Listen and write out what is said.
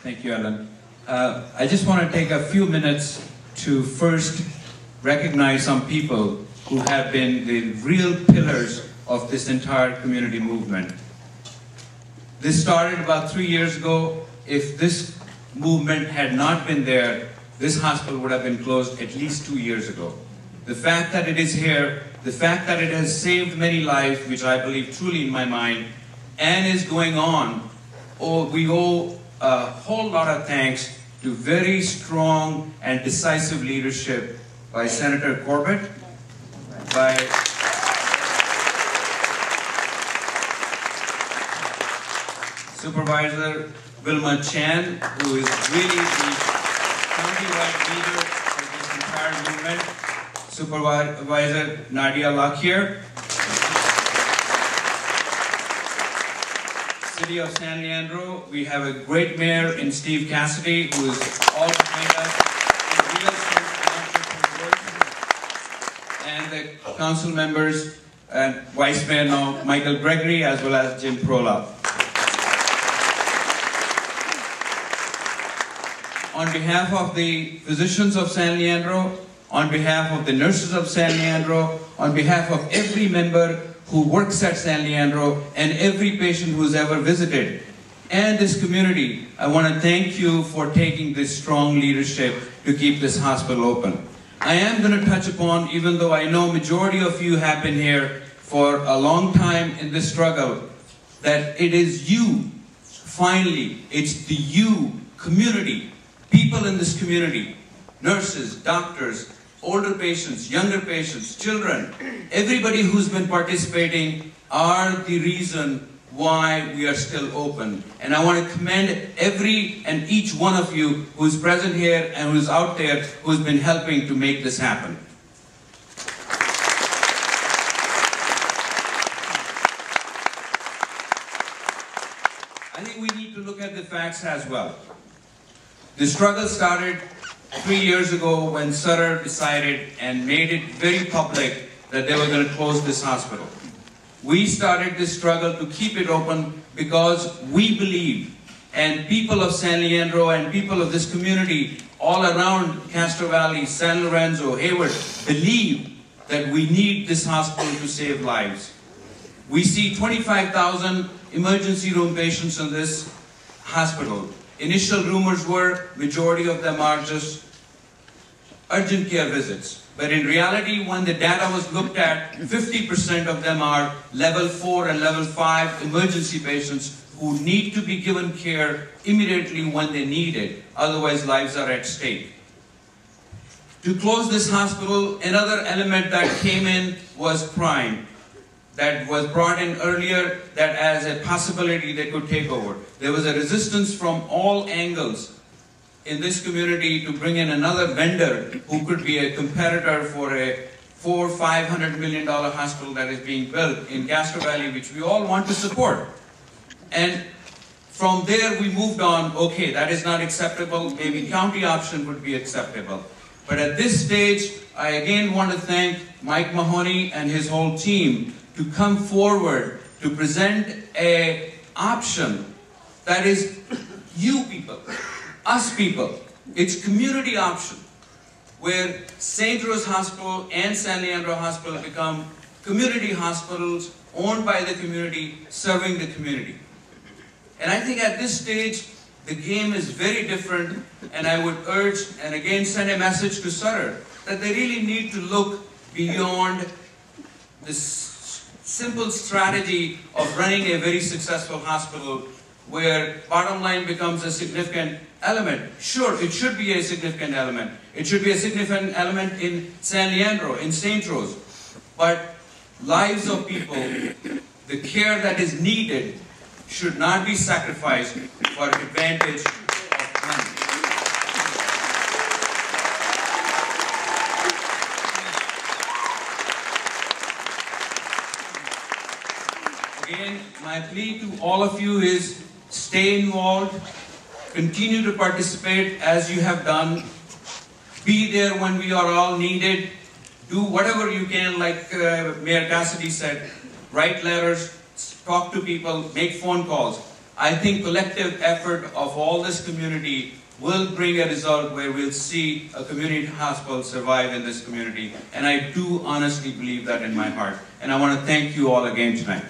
Thank you, Alan. I just want to take a few minutes to first recognize some people who have been the real pillars of this entire community movement. This started about 3 years ago. If this movement had not been there, this hospital would have been closed at least 2 years ago. The fact that it is here, the fact that it has saved many lives, which I believe truly in my mind, and is going on, we owe a whole lot of thanks to very strong and decisive leadership by Senator Corbett, by Supervisor Wilma Chan, who is really the county-wide leader for this entire movement, Supervisor Nadia Lakhir, City of San Leandro, we have a great mayor in Steve Cassidy, who is all behind us, and the council members and Vice Mayor now, Michael Gregory, as well as Jim Prola. On behalf of the physicians of San Leandro, on behalf of the nurses of San Leandro, on behalf of every member who works at San Leandro and every patient who's ever visited, and this community, I want to thank you for taking this strong leadership to keep this hospital open. I am going to touch upon, even though I know majority of you have been here for a long time in this struggle, that it is you, finally, it's the you, community, people in this community, nurses, doctors, older patients, younger patients, children, everybody who's been participating are the reason why we are still open. And I want to commend every and each one of you who's present here and who's out there who's been helping to make this happen. I think we need to look at the facts as well. The struggle started 3 years ago when Sutter decided and made it very public that they were going to close this hospital. We started this struggle to keep it open because we believe, and people of San Leandro and people of this community all around Castro Valley, San Lorenzo, Hayward, believe that we need this hospital to save lives. We see 25,000 emergency room patients in this hospital. Initial rumors were majority of them are just urgent care visits. But in reality, when the data was looked at, 50% of them are level 4 and level 5 emergency patients who need to be given care immediately when they need it. Otherwise, lives are at stake. To close this hospital, another element that came in was crime. That was brought in earlier, that as a possibility they could take over. There was a resistance from all angles in this community to bring in another vendor who could be a competitor for a $400–500 million hospital that is being built in Castro Valley, which we all want to support. And from there we moved on, okay, that is not acceptable, maybe county option would be acceptable. But at this stage, I again want to thank Mike Mahoney and his whole team to come forward to present an option that is you people, us people. It's community option, where St. Rose Hospital and San Leandro Hospital become community hospitals owned by the community, serving the community. And I think at this stage, the game is very different, and I would urge, and again send a message to Sutter, that they really need to look beyond this simple strategy of running a very successful hospital where bottom line becomes a significant element. Sure, it should be a significant element. It should be a significant element in San Leandro, in St. Rose. But lives of people, the care that is needed should not be sacrificed for advantage of money. Again, my plea to all of you is stay involved, continue to participate as you have done, be there when we are all needed, do whatever you can, like Mayor Cassidy said, write letters, talk to people, make phone calls. I think collective effort of all this community will bring a result where we'll see a community hospital survive in this community. And I do honestly believe that in my heart. And I want to thank you all again tonight.